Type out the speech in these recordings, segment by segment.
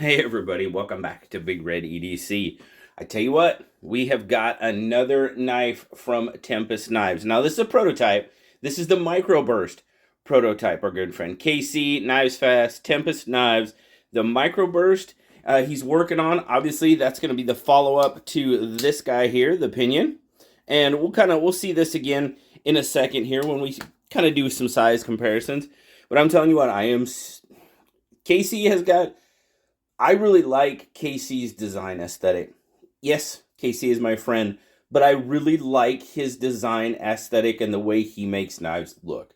Hey everybody, welcome back to BigRedEDC. I tell you what, we have got another knife from Tempest Knives. Now this is a prototype. This is the Microburst prototype. Our good friend KC, Knives Fast, Tempest Knives, the Microburst he's working on. Obviously that's going to be the follow-up to this guy here, the Pinion. And we'll see this again in a second here when we kind of do some size comparisons. But I'm telling you what, KC has got... I really like KC's design aesthetic. Yes, KC is my friend, but I really like his design aesthetic and the way he makes knives look.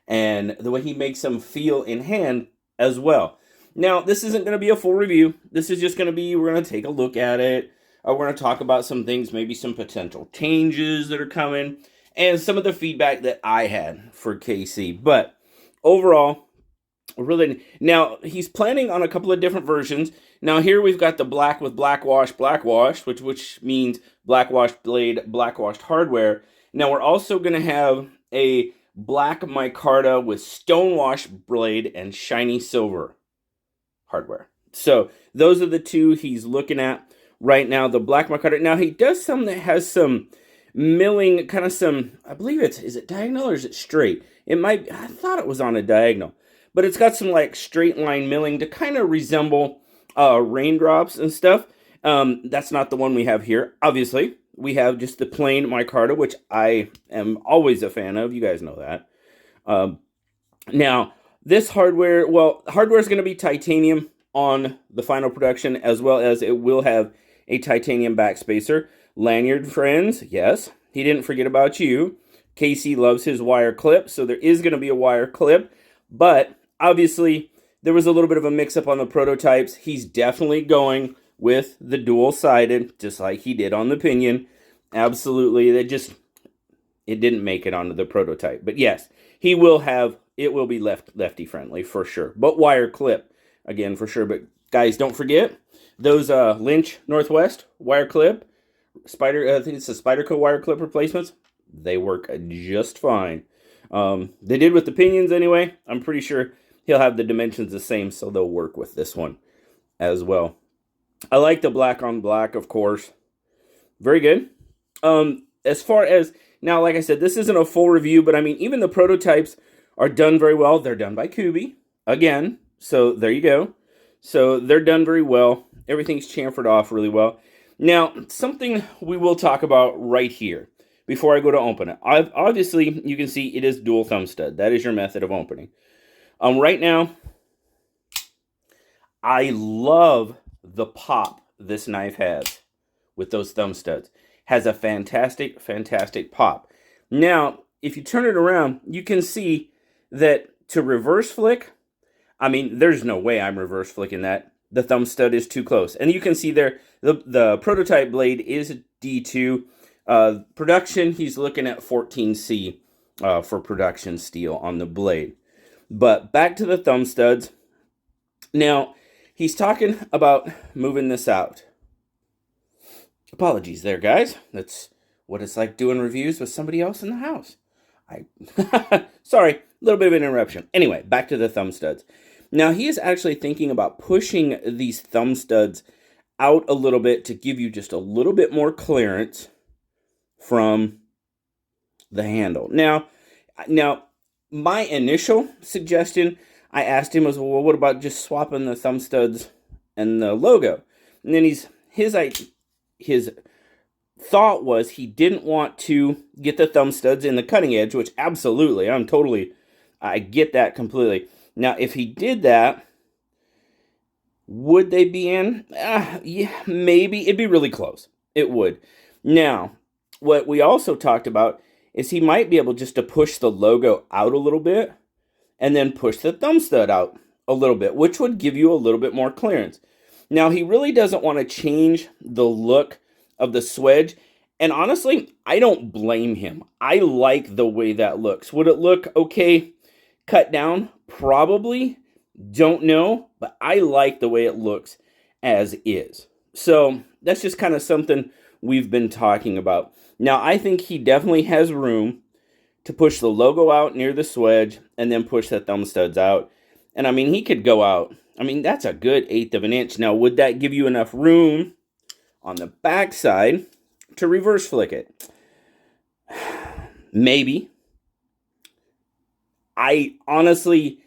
And the way he makes them feel in hand as well. Now, this isn't going to be a full review. This is just going to be, we're going to take a look at it. We're going to talk about some things, maybe some potential changes that are coming, and some of the feedback that I had for KC. But overall, really, now he's planning on a couple of different versions. Now here we've got the black with blackwash, which means blackwashed blade, blackwashed hardware. Now we're also going to have a black micarta with stonewash blade and shiny silver hardware. So those are the two he's looking at right now. The black micarta. Now he does some that has some milling, kind of some, I believe is it diagonal or is it straight? It might, I thought it was on a diagonal. But it's got some like straight line milling to kind of resemble raindrops and stuff. That's not the one we have here. Obviously, we have just the plain micarta, which I am always a fan of. You guys know that. Now, this hardware, well, hardware is going to be titanium on the final production, as well as it will have a titanium backspacer. Lanyard friends, yes, he didn't forget about you. Casey loves his wire clip, so there is going to be a wire clip, but obviously, there was a little bit of a mix-up on the prototypes. He's definitely going with the dual-sided, just like he did on the Pinion. Absolutely, it didn't make it onto the prototype. But yes, it will be lefty-friendly for sure. But wire clip, again, for sure. But guys, don't forget, those Lynch Northwest wire clip, I think it's the Spyderco wire clip replacements, they work just fine. They did with the Pinions anyway. I'm pretty sure he'll have the dimensions the same, so they'll work with this one as well. I like the black on black, of course. Very good. As far as, now, like I said, this isn't a full review, but I mean, even the prototypes are done very well. They're done by Kubi, again, so there you go. So they're done very well. Everything's chamfered off really well. Now, something we will talk about right here before I go to open it. Obviously, you can see it is dual thumb stud. That is your method of opening. Right now, I love the pop this knife has with those thumb studs. Has a fantastic, fantastic pop. Now, if you turn it around, you can see that to reverse flick, I mean, there's no way I'm reverse flicking that. The thumb stud is too close. And you can see there, the prototype blade is D2. Production, he's looking at 14C for production steel on the blade. But back to the thumb studs. Now, he's talking about moving this out. Apologies there, guys. That's what it's like doing reviews with somebody else in the house. Sorry, a little bit of an interruption. Anyway, back to the thumb studs. Now, he is actually thinking about pushing these thumb studs out a little bit to give you just a little bit more clearance from the handle. Now, my initial suggestion, I asked him was, well, what about just swapping the thumb studs and the logo? And then his thought was he didn't want to get the thumb studs in the cutting edge, which absolutely, I get that completely. Now, if he did that, would they be in? Yeah, maybe. It'd be really close. It would. Now, what we also talked about is he might be able just to push the logo out a little bit and then push the thumb stud out a little bit, which would give you a little bit more clearance. Now, he really doesn't want to change the look of the swedge, and honestly, I don't blame him. I like the way that looks. Would it look okay cut down? Probably. Don't know, but I like the way it looks as is. So that's just kind of something we've been talking about. Now, I think he definitely has room to push the logo out near the swedge and then push the thumb studs out. And I mean, he could go out. I mean, that's a good 1/8 of an inch. Now, would that give you enough room on the backside to reverse flick it? Maybe. I honestly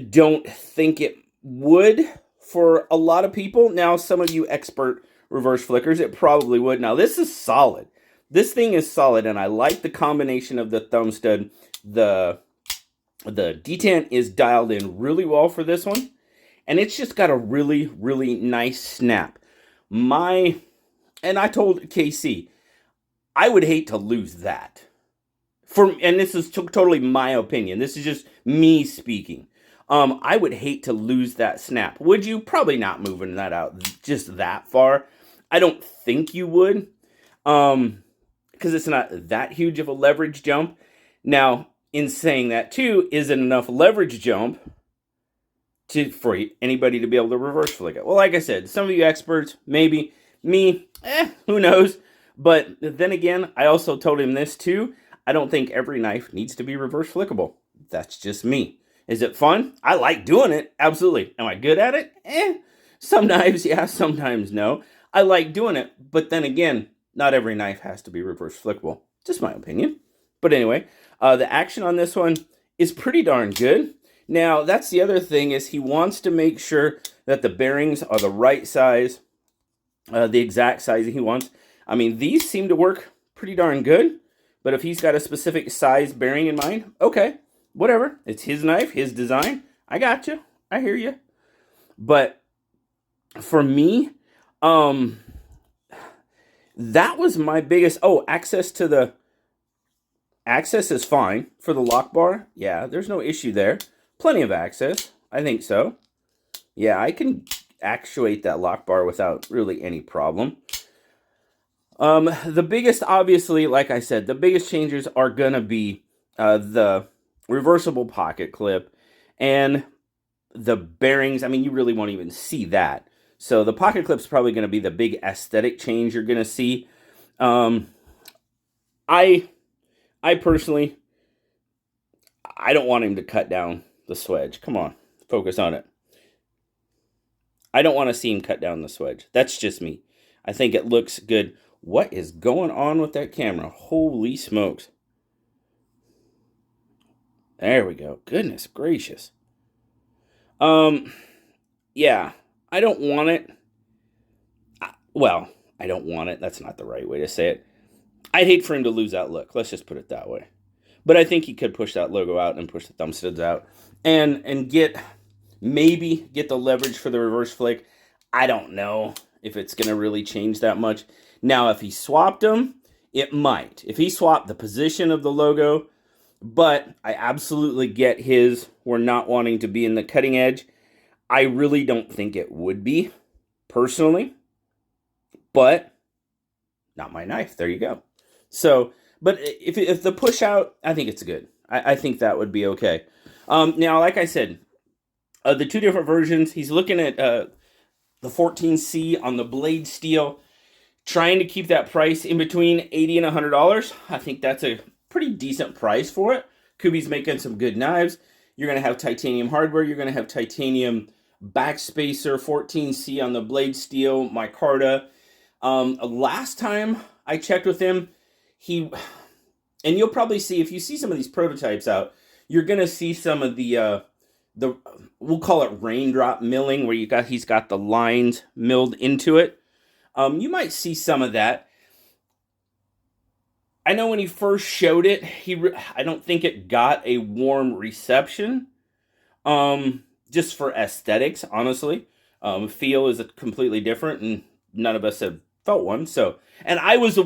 don't think it would for a lot of people. Now, some of you expert reverse flickers, it probably would. Now, this is solid. This thing is solid, and I like the combination of the thumb stud. The detent is dialed in really well for this one, and it's just got a really, really nice snap. And I told KC, I would hate to lose that. And this is totally my opinion. This is just me speaking. I would hate to lose that snap. Would you? Probably not moving that out just that far. I don't think you would, because it's not that huge of a leverage jump. Now, in saying that too, is it enough leverage jump for anybody to be able to reverse flick it? Well, like I said, some of you experts, maybe. Me, who knows? But then again, I also told him this too. I don't think every knife needs to be reverse flickable. That's just me. Is it fun? I like doing it. Absolutely. Am I good at it? Some knives, yeah, sometimes no. I like doing it. But then again, not every knife has to be reverse flickable. Just my opinion. But anyway, the action on this one is pretty darn good. Now, that's the other thing, is he wants to make sure that the bearings are the right size, the exact size he wants. I mean, these seem to work pretty darn good. But if he's got a specific size bearing in mind, okay, whatever. It's his knife, his design. I got you. I hear you. But for me, that was my biggest... Oh, access is fine for the lock bar. Yeah, there's no issue there. Plenty of access. I think so. Yeah, I can actuate that lock bar without really any problem. The biggest, obviously, like I said, the biggest changes are going to be the reversible pocket clip and the bearings. I mean, you really won't even see that. So the pocket clip's probably going to be the big aesthetic change you're going to see. I personally, I don't want him to cut down the swedge. Come on, focus on it. I don't want to see him cut down the swedge. That's just me. I think it looks good. What is going on with that camera? Holy smokes. There we go. Goodness gracious. Yeah, I don't want it. Well, I don't want it. That's not the right way to say it. I'd hate for him to lose that look. Let's just put it that way. But I think he could push that logo out and push the thumb studs out and maybe get the leverage for the reverse flick. I don't know if it's going to really change that much. Now, if he swapped them, it might. If he swapped the position of the logo, but I absolutely get his, we're not wanting to be in the cutting edge. I really don't think it would be, personally. But, not my knife. There you go. So, but if the push out, I think it's good. I think that would be okay. Now, like I said, the two different versions, he's looking at the 14C on the blade steel, trying to keep that price in between $80 and $100. I think that's a pretty decent price for it. Kubi's making some good knives. You're going to have titanium hardware. You're going to have titanium backspacer, 14C on the blade steel, micarta. Last time I checked with him, and you'll probably see, if you see some of these prototypes out, you're going to see some of the we'll call it raindrop milling, where he's got the lines milled into it. You might see some of that. I know when he first showed it, I don't think it got a warm reception. Just for aesthetics, honestly. Feel is completely different, and none of us have felt one. So, and I was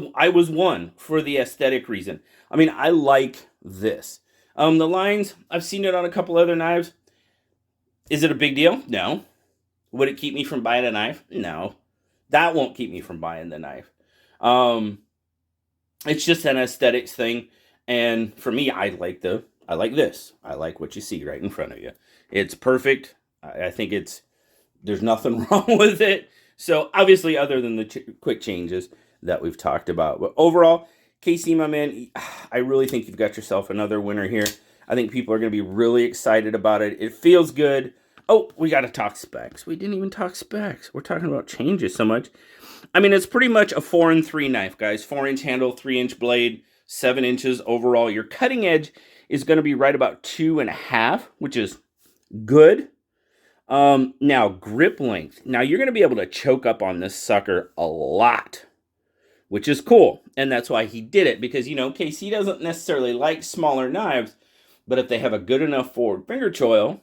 one for the aesthetic reason. I mean, I like this. The lines, I've seen it on a couple other knives. Is it a big deal? No. Would it keep me from buying a knife? No. That won't keep me from buying the knife. It's just an aesthetics thing. And for me, I like this. I like what you see right in front of you. It's perfect. I think there's nothing wrong with it. So obviously, other than the quick changes that we've talked about. But overall, KC, my man, I really think you've got yourself another winner here. I think people are going to be really excited about it. It feels good. Oh, we got to talk specs. We didn't even talk specs. We're talking about changes so much. I mean, it's pretty much a 4-in-3 knife, guys. 4-inch handle, 3-inch blade, 7 inches overall. Your cutting edge is going to be right about 2.5, which is good. Now, grip length. Now, you're going to be able to choke up on this sucker a lot, which is cool. And that's why he did it, because, you know, KC doesn't necessarily like smaller knives, but if they have a good enough forward finger choil,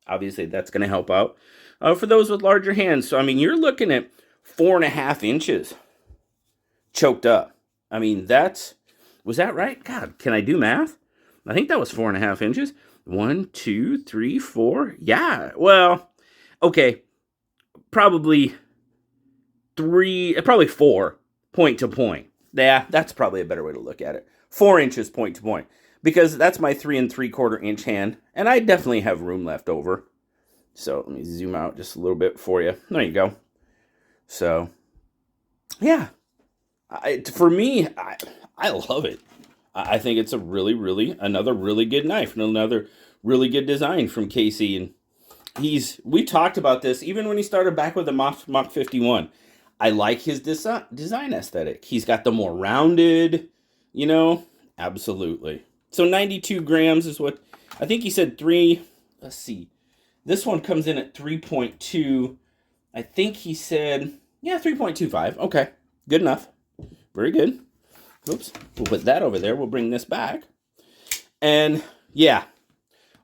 obviously that's going to help out for those with larger hands. So, I mean, you're looking at 4.5 inches choked up. I mean, was that right? God, can I do math? I think that was 4.5 inches. 1, 2, 3, 4. Yeah, well, okay. Probably 4 point to point. Yeah, that's probably a better way to look at it. 4 inches point to point. Because that's my 3 3/4 inch hand. And I definitely have room left over. So let me zoom out just a little bit for you. There you go. So, yeah. For me, I love it. I think it's another really good knife and another really good design from KC. And we talked about this even when he started back with the Mach 51. I like his design aesthetic. He's got the more rounded, you know, absolutely. So 92 grams is what, I think he said let's see. This one comes in at 3.2. I think he said, yeah, 3.25. Okay, good enough. Very good. Oops, we'll put that over there. We'll bring this back. And yeah,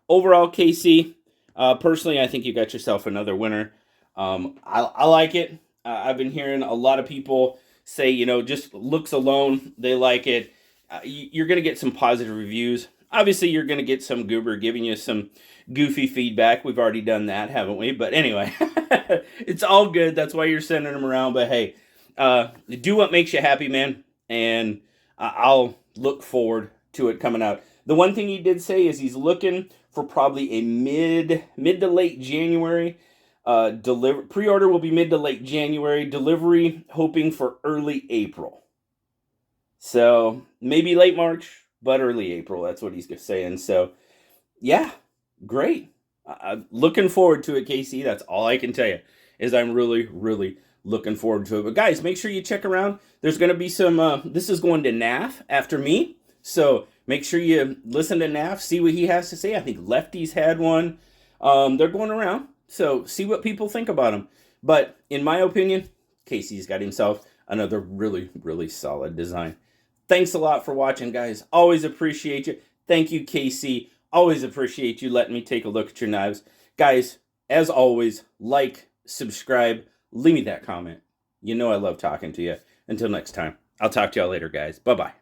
overall, KC, personally, I think you got yourself another winner. I like it. I've been hearing a lot of people say, you know, just looks alone, they like it. You're going to get some positive reviews. Obviously, you're going to get some goober giving you some goofy feedback. We've already done that, haven't we? But anyway, it's all good. That's why you're sending them around. But hey, do what makes you happy, man. And I'll look forward to it coming out. The one thing he did say is he's looking for probably a mid to late January pre-order will be mid to late January. Delivery hoping for early April. So maybe late March, but early April. That's what he's saying. So yeah, great. I'm looking forward to it, KC. That's all I can tell you is I'm really, really looking forward to it. But guys, make sure you check around. There's going to be some, this is going to NAF after me. So make sure you listen to NAF, see what he has to say. I think Lefty's had one. They're going around. So see what people think about him. But in my opinion, KC's got himself another really, really solid design. Thanks a lot for watching, guys. Always appreciate you. Thank you, KC. Always appreciate you letting me take a look at your knives. Guys, as always, like, subscribe, leave me that comment. You know I love talking to you. Until next time, I'll talk to y'all later, guys. Bye-bye.